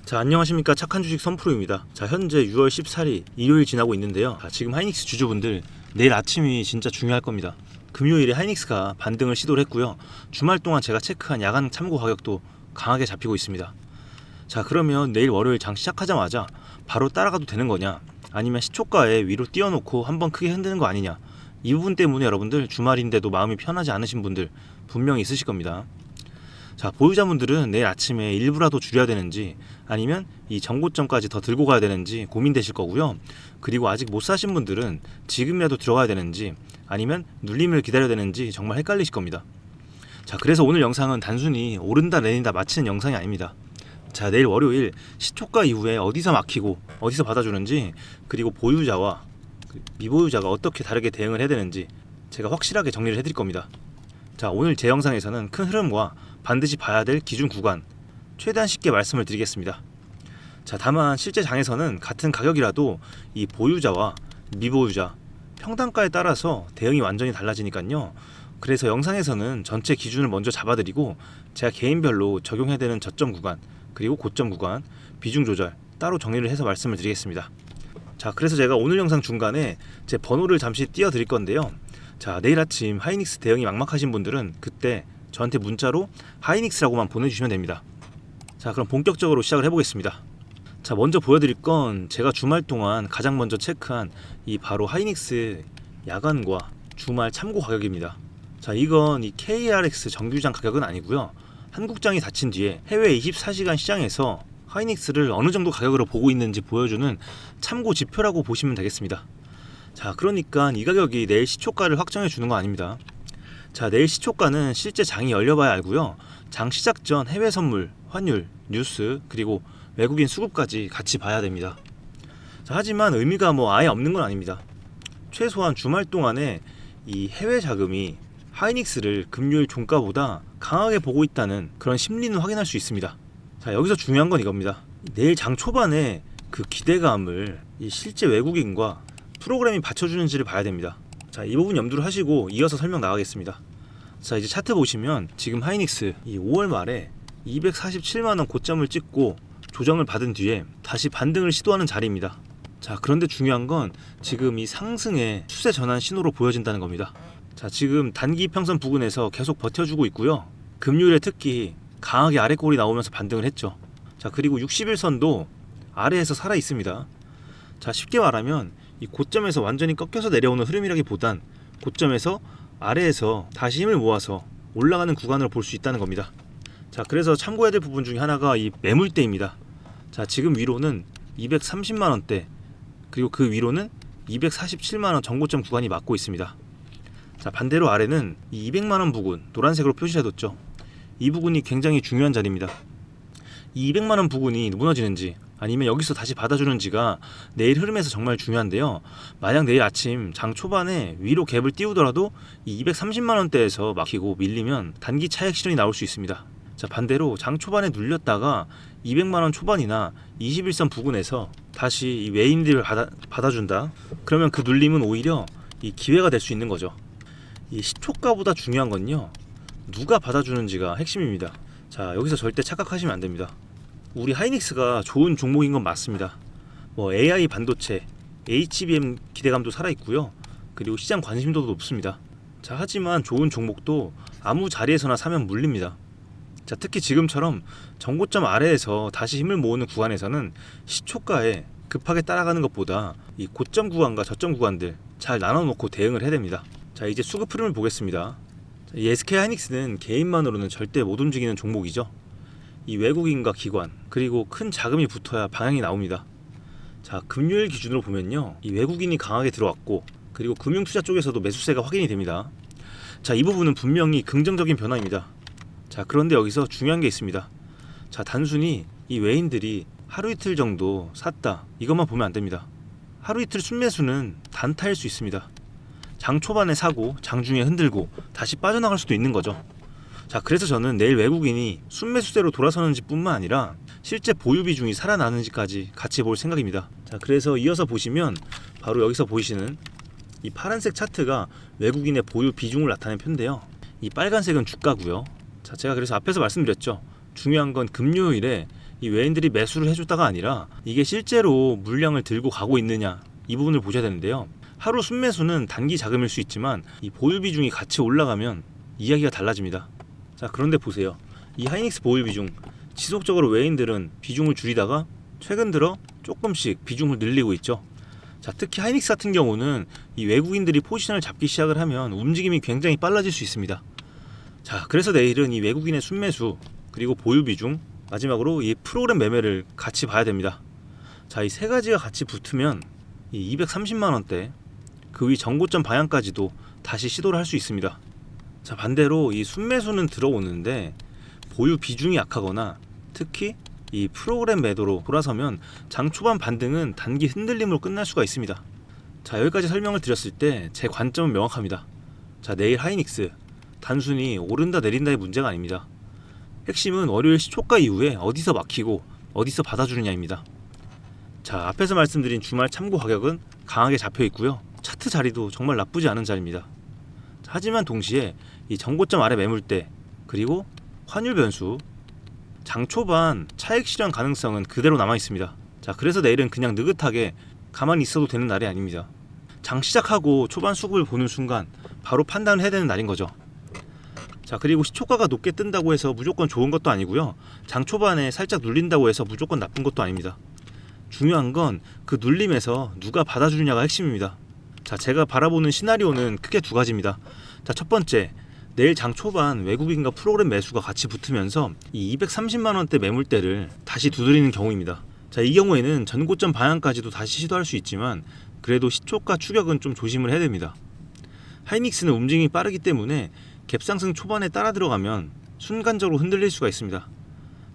자, 안녕하십니까. 착한 주식 선프로입니다. 자, 현재 6월 14일 일요일 지나고 있는데요. 자, 지금 하이닉스 주주분들 내일 아침이 진짜 중요할 겁니다. 금요일에 하이닉스가 반등을 시도를 했고요. 주말 동안 제가 체크한 야간 참고 가격도 강하게 잡히고 있습니다. 자, 그러면 내일 월요일 장 시작하자마자 바로 따라가도 되는 거냐, 아니면 시초가에 위로 띄워놓고 한번 크게 흔드는 거 아니냐, 이 부분 때문에 여러분들 주말인데도 마음이 편하지 않으신 분들 분명히 있으실 겁니다. 자, 보유자분들은 내일 아침에 일부라도 줄여야 되는지 아니면 이 정고점까지 더 들고 가야 되는지 고민되실 거고요. 그리고 아직 못 사신 분들은 지금이라도 들어가야 되는지 아니면 눌림을 기다려야 되는지 정말 헷갈리실 겁니다. 자, 그래서 오늘 영상은 단순히 오른다 내린다 맞히는 영상이 아닙니다. 자, 내일 월요일 시초가 이후에 어디서 막히고 어디서 받아주는지, 그리고 보유자와 미보유자가 어떻게 다르게 대응을 해야 되는지 제가 확실하게 정리를 해드릴 겁니다. 자, 오늘 제 영상에서는 큰 흐름과 반드시 봐야 될 기준 구간 최대한 쉽게 말씀을 드리겠습니다. 자, 다만 실제 장에서는 같은 가격이라도 이 보유자와 미보유자 평단가에 따라서 대응이 완전히 달라지니까요. 그래서 영상에서는 전체 기준을 먼저 잡아드리고 제가 개인별로 적용해야 되는 저점 구간 그리고 고점 구간 비중 조절 따로 정리를 해서 말씀을 드리겠습니다. 자, 그래서 제가 오늘 영상 중간에 제 번호를 잠시 띄워드릴 건데요. 자, 내일 아침 하이닉스 대응이 막막하신 분들은 그때 저한테 문자로 하이닉스라고만 보내주시면 됩니다. 자, 그럼 본격적으로 시작을 해보겠습니다. 자, 먼저 보여드릴 건 제가 주말 동안 가장 먼저 체크한 이 바로 하이닉스 야간과 주말 참고 가격입니다. 자, 이건 이 KRX 정규장 가격은 아니고요. 한국장이 닫힌 뒤에 해외 24시간 시장에서 하이닉스를 어느 정도 가격으로 보고 있는지 보여주는 참고 지표라고 보시면 되겠습니다. 자, 그러니까 이 가격이 내일 시초가를 확정해 주는 거 아닙니다. 자, 내일 시초가는 실제 장이 열려봐야 알고요. 장 시작 전 해외 선물, 환율, 뉴스, 그리고 외국인 수급까지 같이 봐야 됩니다. 자, 하지만 의미가 아예 없는 건 아닙니다. 최소한 주말 동안에 이 해외 자금이 하이닉스를 금요일 종가보다 강하게 보고 있다는 그런 심리는 확인할 수 있습니다. 자, 여기서 중요한 건 이겁니다. 내일 장 초반에 그 기대감을 이 실제 외국인과 프로그램이 받쳐주는지를 봐야 됩니다. 자, 이 부분 염두를 하시고 이어서 설명 나가겠습니다. 자, 이제 차트 보시면 지금 하이닉스 이 5월 말에 247만원 고점을 찍고 조정을 받은 뒤에 다시 반등을 시도하는 자리입니다. 자, 그런데 중요한 건 지금 이 상승의 추세 전환 신호로 보여진다는 겁니다. 자, 지금 단기 이평선 부근에서 계속 버텨주고 있고요. 금요일에 특히 강하게 아래골이 나오면서 반등을 했죠. 자, 그리고 60일선도 아래에서 살아 있습니다. 자, 쉽게 말하면 이 고점에서 완전히 꺾여서 내려오는 흐름이라기보단 고점에서 아래에서 다시 힘을 모아서 올라가는 구간으로 볼 수 있다는 겁니다. 자, 그래서 참고해야 될 부분 중에 하나가 이 매물대입니다. 자, 지금 위로는 230만원대, 그리고 그 위로는 247만원 정고점 구간이 맞고 있습니다. 자, 반대로 아래는 이 200만원 부근 노란색으로 표시해뒀죠. 이 부분이 굉장히 중요한 자리입니다. 이 200만원 부근이 무너지는지 아니면 여기서 다시 받아주는지가 내일 흐름에서 정말 중요한데요. 만약 내일 아침 장 초반에 위로 갭을 띄우더라도 이 230만원대에서 막히고 밀리면 단기 차익 실현이 나올 수 있습니다. 자, 반대로 장 초반에 눌렸다가 200만원 초반이나 21선 부근에서 다시 이 외인들을 받아준다. 그러면 그 눌림은 오히려 이 기회가 될 수 있는 거죠. 이 시초가보다 중요한 건요, 누가 받아주는지가 핵심입니다. 자, 여기서 절대 착각하시면 안 됩니다. 우리 하이닉스가 좋은 종목인 건 맞습니다. AI 반도체, HBM 기대감도 살아있고요. 그리고 시장 관심도도 높습니다. 자, 하지만 좋은 종목도 아무 자리에서나 사면 물립니다. 자, 특히 지금처럼 정고점 아래에서 다시 힘을 모으는 구간에서는 시초가에 급하게 따라가는 것보다 이 고점 구간과 저점 구간들 잘 나눠놓고 대응을 해야 됩니다. 자, 이제 수급 흐름을 보겠습니다. 이 SK 하이닉스는 개인만으로는 절대 못 움직이는 종목이죠. 이 외국인과 기관 그리고 큰 자금이 붙어야 방향이 나옵니다. 자, 금요일 기준으로 보면요, 이 외국인이 강하게 들어왔고 그리고 금융투자 쪽에서도 매수세가 확인이 됩니다. 자, 이 부분은 분명히 긍정적인 변화입니다. 자, 그런데 여기서 중요한 게 있습니다. 자, 단순히 이 외인들이 하루 이틀 정도 샀다 이것만 보면 안 됩니다. 하루 이틀 순매수는 단타일 수 있습니다. 장 초반에 사고 장중에 흔들고 다시 빠져나갈 수도 있는 거죠. 자, 그래서 저는 내일 외국인이 순매수세로 돌아서는지 뿐만 아니라 실제 보유 비중이 살아나는지까지 같이 볼 생각입니다. 자, 그래서 이어서 보시면 바로 여기서 보이시는 이 파란색 차트가 외국인의 보유 비중을 나타낸 표인데요. 이 빨간색은 주가고요. 자, 제가 그래서 앞에서 말씀드렸죠. 중요한 건 금요일에 이 외인들이 매수를 해줬다가 아니라 이게 실제로 물량을 들고 가고 있느냐, 이 부분을 보셔야 되는데요. 하루 순매수는 단기 자금일 수 있지만 이 보유 비중이 같이 올라가면 이야기가 달라집니다. 자, 그런데 보세요. 이 하이닉스 보유 비중, 지속적으로 외인들은 비중을 줄이다가 최근 들어 조금씩 비중을 늘리고 있죠. 자, 특히 하이닉스 같은 경우는 이 외국인들이 포지션을 잡기 시작을 하면 움직임이 굉장히 빨라질 수 있습니다. 자, 그래서 내일은 이 외국인의 순매수, 그리고 보유 비중, 마지막으로 이 프로그램 매매를 같이 봐야 됩니다. 자, 이 세 가지가 같이 붙으면 이 230만 원대, 그 위 전고점 방향까지도 다시 시도를 할 수 있습니다. 자, 반대로 이 순매수는 들어오는데 보유 비중이 약하거나 특히 이 프로그램 매도로 돌아서면 장 초반 반등은 단기 흔들림으로 끝날 수가 있습니다. 자, 여기까지 설명을 드렸을 때 제 관점은 명확합니다. 자, 내일 하이닉스 단순히 오른다 내린다의 문제가 아닙니다. 핵심은 월요일 시초가 이후에 어디서 막히고 어디서 받아주느냐입니다. 자, 앞에서 말씀드린 주말 참고 가격은 강하게 잡혀 있고요. 차트 자리도 정말 나쁘지 않은 자리입니다. 하지만 동시에 이 전고점 아래 매물대, 그리고 환율 변수, 장 초반 차익 실현 가능성은 그대로 남아 있습니다. 자, 그래서 내일은 그냥 느긋하게 가만히 있어도 되는 날이 아닙니다. 장 시작하고 초반 수급을 보는 순간 바로 판단을 해야 되는 날인 거죠. 자, 그리고 시초가가 높게 뜬다고 해서 무조건 좋은 것도 아니고요. 장 초반에 살짝 눌린다고 해서 무조건 나쁜 것도 아닙니다. 중요한 건 그 눌림에서 누가 받아주느냐가 핵심입니다. 자, 제가 바라보는 시나리오는 크게 두 가지입니다. 자, 첫 번째, 내일 장 초반 외국인과 프로그램 매수가 같이 붙으면서 이 230만 원대 매물대를 다시 두드리는 경우입니다. 자, 이 경우에는 전고점 방향까지도 다시 시도할 수 있지만 그래도 시초가 추격은 좀 조심을 해야 됩니다. 하이닉스는 움직임이 빠르기 때문에 갭상승 초반에 따라 들어가면 순간적으로 흔들릴 수가 있습니다.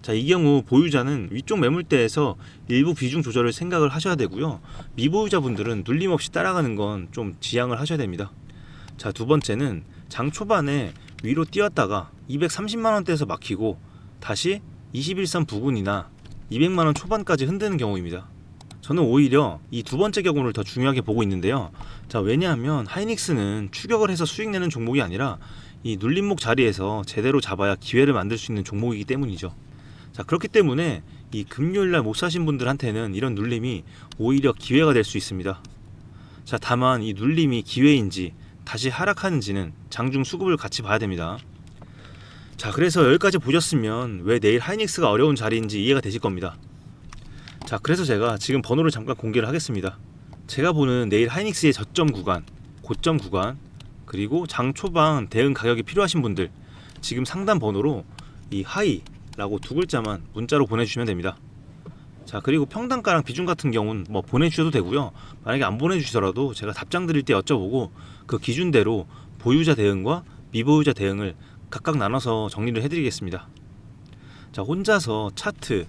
자, 이 경우 보유자는 위쪽 매물대에서 일부 비중 조절을 생각을 하셔야 되고요. 미보유자분들은 눌림 없이 따라가는 건 좀 지양을 하셔야 됩니다. 자, 두 번째는 장 초반에 위로 뛰었다가 230만 원대에서 막히고 다시 21선 부근이나 200만 원 초반까지 흔드는 경우입니다. 저는 오히려 이 두 번째 경우를 더 중요하게 보고 있는데요. 자, 왜냐하면 하이닉스는 추격을 해서 수익 내는 종목이 아니라 이 눌림목 자리에서 제대로 잡아야 기회를 만들 수 있는 종목이기 때문이죠. 자, 그렇기 때문에 이 금요일날 못 사신 분들한테는 이런 눌림이 오히려 기회가 될 수 있습니다. 자, 다만 이 눌림이 기회인지 다시 하락하는지는 장중 수급을 같이 봐야 됩니다. 자, 그래서 여기까지 보셨으면 왜 내일 하이닉스가 어려운 자리인지 이해가 되실 겁니다. 자, 그래서 제가 지금 번호를 잠깐 공개를 하겠습니다. 제가 보는 내일 하이닉스의 저점 구간, 고점 구간, 그리고 장 초반 대응 가격이 필요하신 분들 지금 상단 번호로 이 하이라고 두 글자만 문자로 보내주시면 됩니다. 자, 그리고 평단가랑 비중 같은 경우는 뭐 보내주셔도 되고요. 만약에 안 보내주시더라도 제가 답장 드릴 때 여쭤보고 그 기준대로 보유자 대응과 미보유자 대응을 각각 나눠서 정리를 해드리겠습니다. 자, 혼자서 차트,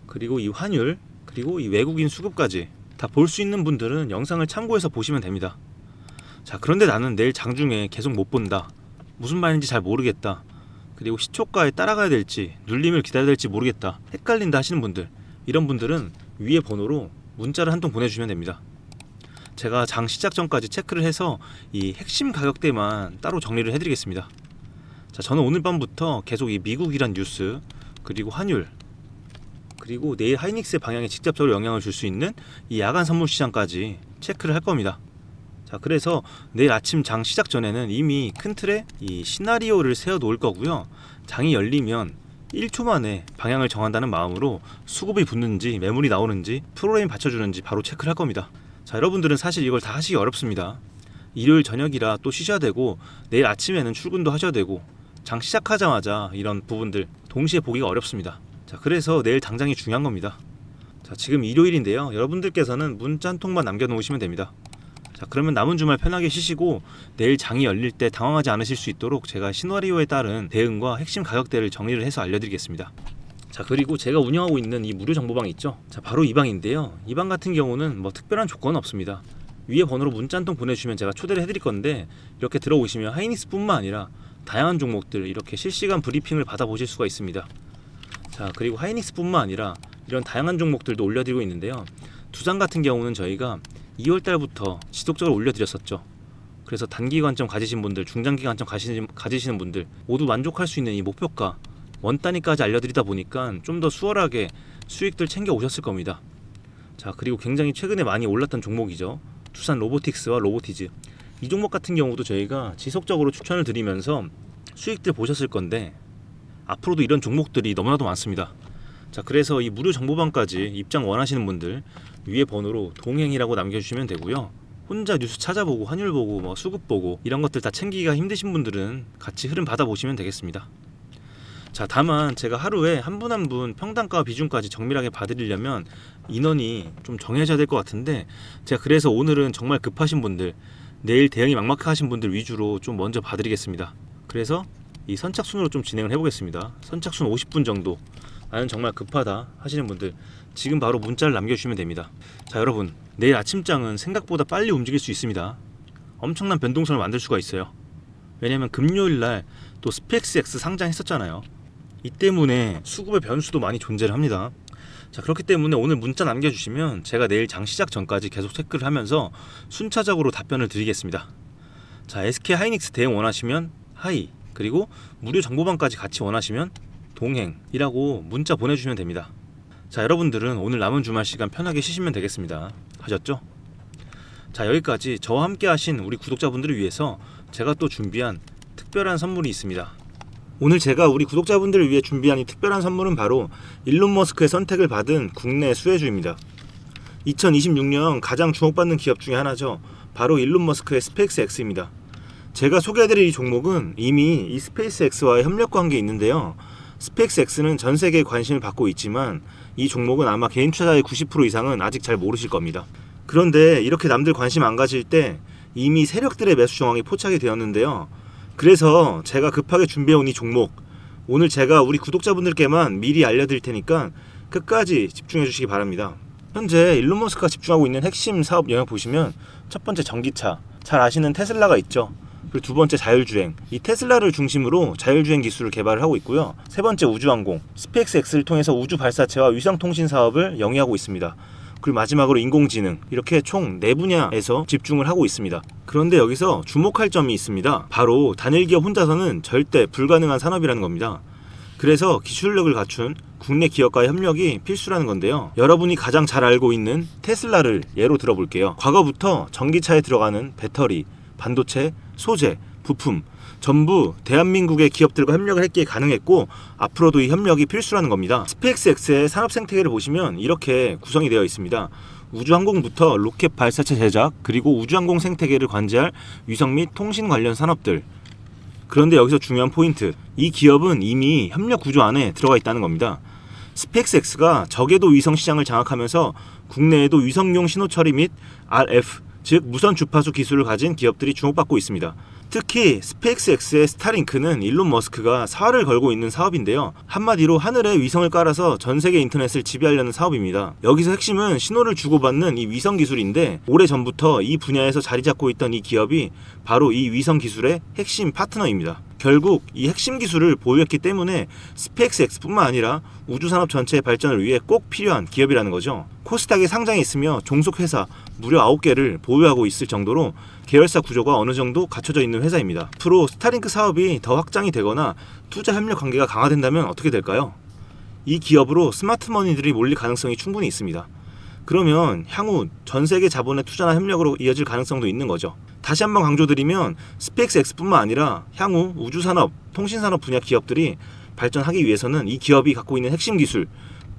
그리고 이 환율, 그리고 이 외국인 수급까지 다 볼 수 있는 분들은 영상을 참고해서 보시면 됩니다. 자, 그런데 나는 내일 장중에 계속 못 본다, 무슨 말인지 잘 모르겠다, 그리고 시초가에 따라가야 될지 눌림을 기다려야 될지 모르겠다, 헷갈린다 하시는 분들, 이런 분들은 위에 번호로 문자를 한 통 보내주시면 됩니다. 제가 장 시작 전까지 체크를 해서 이 핵심 가격대만 따로 정리를 해드리겠습니다. 자, 저는 오늘 밤부터 계속 이 미국이란 뉴스, 그리고 환율, 그리고 내일 하이닉스의 방향에 직접적으로 영향을 줄 수 있는 이 야간 선물 시장까지 체크를 할 겁니다. 자, 그래서 내일 아침 장 시작 전에는 이미 큰 틀의 이 시나리오를 세워 놓을 거고요. 장이 열리면 1초 만에 방향을 정한다는 마음으로 수급이 붙는지 매물이 나오는지 프로그램이 받쳐주는지 바로 체크를 할 겁니다. 자, 여러분들은 사실 이걸 다 하시기 어렵습니다. 일요일 저녁이라 또 쉬셔야 되고 내일 아침에는 출근도 하셔야 되고 장 시작하자마자 이런 부분들 동시에 보기가 어렵습니다. 자, 그래서 내일 당장이 중요한 겁니다. 자, 지금 일요일인데요. 여러분들께서는 문자 한 통만 남겨놓으시면 됩니다. 자, 그러면 남은 주말 편하게 쉬시고 내일 장이 열릴 때 당황하지 않으실 수 있도록 제가 시나리오에 따른 대응과 핵심 가격대를 정리를 해서 알려드리겠습니다. 자, 그리고 제가 운영하고 있는 이 무료 정보방 있죠? 자, 바로 이 방인데요. 이 방 같은 경우는 뭐 특별한 조건은 없습니다. 위에 번호로 문자 한 통 보내주시면 제가 초대를 해드릴 건데 이렇게 들어오시면 하이닉스뿐만 아니라 다양한 종목들 이렇게 실시간 브리핑을 받아보실 수가 있습니다. 자, 그리고 하이닉스뿐만 아니라 이런 다양한 종목들도 올려드리고 있는데요. 두장 같은 경우는 저희가 2월달부터 지속적으로 올려드렸었죠. 그래서 단기 관점 가지신 분들, 중장기 관점 가지시는 분들 모두 만족할 수 있는 이 목표가 원 단위까지 알려드리다 보니까 좀 더 수월하게 수익들 챙겨 오셨을 겁니다. 자, 그리고 굉장히 최근에 많이 올랐던 종목이죠. 두산 로보틱스와 로보티즈. 이 종목 같은 경우도 저희가 지속적으로 추천을 드리면서 수익들 보셨을 건데 앞으로도 이런 종목들이 너무나도 많습니다. 자, 그래서 이 무료 정보방까지 입장 원하시는 분들 위에 번호로 동행이라고 남겨주시면 되고요. 혼자 뉴스 찾아보고 환율 보고 뭐 수급 보고 이런 것들 다 챙기기가 힘드신 분들은 같이 흐름 받아보시면 되겠습니다. 자, 다만 제가 하루에 한 분 한 분 평단가 비중까지 정밀하게 봐드리려면 인원이 좀 정해져야 될 것 같은데, 제가 그래서 오늘은 정말 급하신 분들, 내일 대응이 막막하신 분들 위주로 좀 먼저 봐드리겠습니다. 그래서 이 선착순으로 좀 진행을 해보겠습니다. 선착순 50분 정도, 나는 정말 급하다 하시는 분들 지금 바로 문자를 남겨주시면 됩니다. 자, 여러분, 내일 아침장은 생각보다 빨리 움직일 수 있습니다. 엄청난 변동성을 만들 수가 있어요. 왜냐면 금요일날 또 스펙스X 상장했었잖아요. 이 때문에 수급의 변수도 많이 존재를 합니다. 자, 그렇기 때문에 오늘 문자 남겨주시면 제가 내일 장 시작 전까지 계속 체크를 하면서 순차적으로 답변을 드리겠습니다. 자, SK 하이닉스 대응 원하시면 하이, 그리고 무료 정보방까지 같이 원하시면 동행이라고 문자 보내주시면 됩니다. 자, 여러분들은 오늘 남은 주말 시간 편하게 쉬시면 되겠습니다. 하셨죠? 자, 여기까지 저와 함께 하신 우리 구독자분들을 위해서 제가 또 준비한 특별한 선물이 있습니다. 오늘 제가 우리 구독자분들을 위해 준비한 이 특별한 선물은 바로 일론 머스크의 선택을 받은 국내 수혜주입니다. 2026년 가장 주목받는 기업 중에 하나죠. 바로 일론 머스크의 스페이스X입니다. 제가 소개해드릴 이 종목은 이미 이 스페이스X와의 협력 관계에 있는데요. 스페이스X는 전 세계에 관심을 받고 있지만 이 종목은 아마 개인 투자자의 90% 이상은 아직 잘 모르실 겁니다. 그런데 이렇게 남들 관심 안 가질 때 이미 세력들의 매수 정황이 포착이 되었는데요. 그래서 제가 급하게 준비해온 이 종목, 오늘 제가 우리 구독자분들께만 미리 알려드릴 테니까 끝까지 집중해 주시기 바랍니다. 현재 일론 머스크가 집중하고 있는 핵심 사업 영역 보시면 첫 번째 전기차, 잘 아시는 테슬라가 있죠. 그리고 두 번째 자율주행, 이 테슬라를 중심으로 자율주행 기술을 개발을 하고 있고요. 세 번째 우주항공, 스페이스X를 통해서 우주 발사체와 위성통신 사업을 영위하고 있습니다. 그리고 마지막으로 인공지능, 이렇게 총 4분야에서 집중을 하고 있습니다. 그런데 여기서 주목할 점이 있습니다. 바로 단일 기업 혼자서는 절대 불가능한 산업이라는 겁니다. 그래서 기술력을 갖춘 국내 기업과의 협력이 필수라는 건데요. 여러분이 가장 잘 알고 있는 테슬라를 예로 들어볼게요. 과거부터 전기차에 들어가는 배터리, 반도체, 소재, 부품 전부 대한민국의 기업들과 협력을 했기에 가능했고 앞으로도 이 협력이 필수라는 겁니다. 스페이스X의 산업 생태계를 보시면 이렇게 구성이 되어 있습니다. 우주항공부터 로켓 발사체 제작, 그리고 우주항공 생태계를 관제할 위성 및 통신 관련 산업들. 그런데 여기서 중요한 포인트, 이 기업은 이미 협력 구조 안에 들어가 있다는 겁니다. 스페이스X가 저궤도 위성 시장을 장악하면서 국내에도 위성용 신호 처리 및 RF, 즉 무선 주파수 기술을 가진 기업들이 주목받고 있습니다. 특히 스페이스X의 스타링크는 일론 머스크가 사활을 걸고 있는 사업인데요. 한마디로 하늘에 위성을 깔아서 전 세계 인터넷을 지배하려는 사업입니다. 여기서 핵심은 신호를 주고받는 이 위성 기술인데 오래전부터 이 분야에서 자리 잡고 있던 이 기업이 바로 이 위성 기술의 핵심 파트너입니다. 결국 이 핵심 기술을 보유했기 때문에 스페이스X뿐만 아니라 우주산업 전체의 발전을 위해 꼭 필요한 기업이라는 거죠. 코스닥에 상장해 있으며 종속 회사 무려 9개를 보유하고 있을 정도로 계열사 구조가 어느 정도 갖춰져 있는 회사입니다. 앞으로 스타링크 사업이 더 확장이 되거나 투자 협력 관계가 강화된다면 어떻게 될까요? 이 기업으로 스마트머니들이 몰릴 가능성이 충분히 있습니다. 그러면 향후 전 세계 자본의 투자나 협력으로 이어질 가능성도 있는 거죠. 다시 한번 강조드리면 스페이스X뿐만 아니라 향후 우주산업, 통신산업 분야 기업들이 발전하기 위해서는 이 기업이 갖고 있는 핵심 기술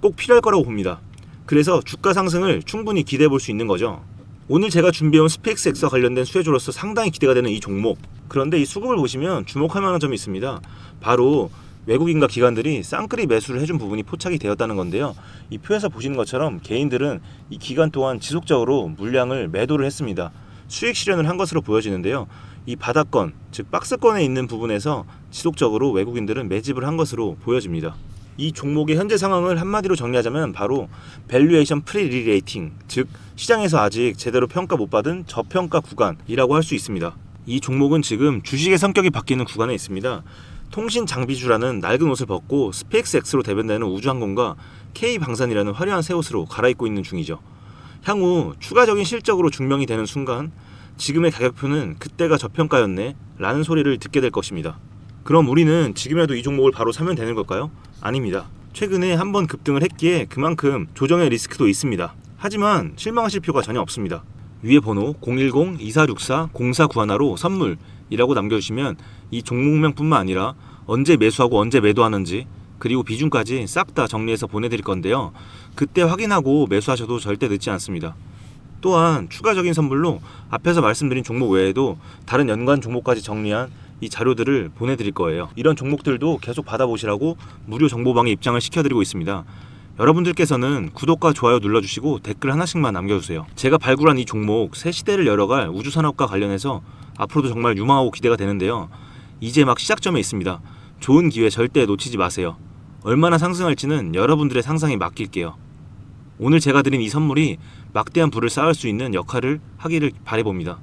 꼭 필요할 거라고 봅니다. 그래서 주가 상승을 충분히 기대해 볼 수 있는 거죠. 오늘 제가 준비해온 스페이스X와 관련된 수혜주로서 상당히 기대가 되는 이 종목. 그런데 이 수급을 보시면 주목할 만한 점이 있습니다. 바로 외국인과 기관들이 쌍끌이 매수를 해준 부분이 포착이 되었다는 건데요. 이 표에서 보시는 것처럼 개인들은 이 기간 동안 지속적으로 물량을 매도를 했습니다. 수익 실현을 한 것으로 보여지는데요. 이 바닥권, 즉 박스권에 있는 부분에서 지속적으로 외국인들은 매집을 한 것으로 보여집니다. 이 종목의 현재 상황을 한마디로 정리하자면 바로 밸류에이션 프리리레이팅, 즉 시장에서 아직 제대로 평가 못 받은 저평가 구간이라고 할 수 있습니다. 이 종목은 지금 주식의 성격이 바뀌는 구간에 있습니다. 통신 장비주라는 낡은 옷을 벗고 스페이스X로 대변되는 우주항공과 K방산이라는 화려한 새 옷으로 갈아입고 있는 중이죠. 향후 추가적인 실적으로 증명이 되는 순간 지금의 가격표는 그때가 저평가였네 라는 소리를 듣게 될 것입니다. 그럼 우리는 지금이라도 이 종목을 바로 사면 되는 걸까요? 아닙니다. 최근에 한번 급등을 했기에 그만큼 조정의 리스크도 있습니다. 하지만 실망하실 필요가 전혀 없습니다. 위에 번호 010-2464-0491로 선물이라고 남겨주시면 이 종목명뿐만 아니라 언제 매수하고 언제 매도하는지 그리고 비중까지 싹 다 정리해서 보내드릴 건데요. 그때 확인하고 매수하셔도 절대 늦지 않습니다. 또한 추가적인 선물로 앞에서 말씀드린 종목 외에도 다른 연관 종목까지 정리한 이 자료들을 보내드릴 거예요. 이런 종목들도 계속 받아보시라고 무료 정보방에 입장을 시켜드리고 있습니다. 여러분들께서는 구독과 좋아요 눌러주시고 댓글 하나씩만 남겨주세요. 제가 발굴한 이 종목 새 시대를 열어갈 우주산업과 관련해서 앞으로도 정말 유망하고 기대가 되는데요. 이제 막 시작점에 있습니다. 좋은 기회 절대 놓치지 마세요. 얼마나 상승할지는 여러분들의 상상에 맡길게요. 오늘 제가 드린 이 선물이 막대한 부를 쌓을 수 있는 역할을 하기를 바라봅니다.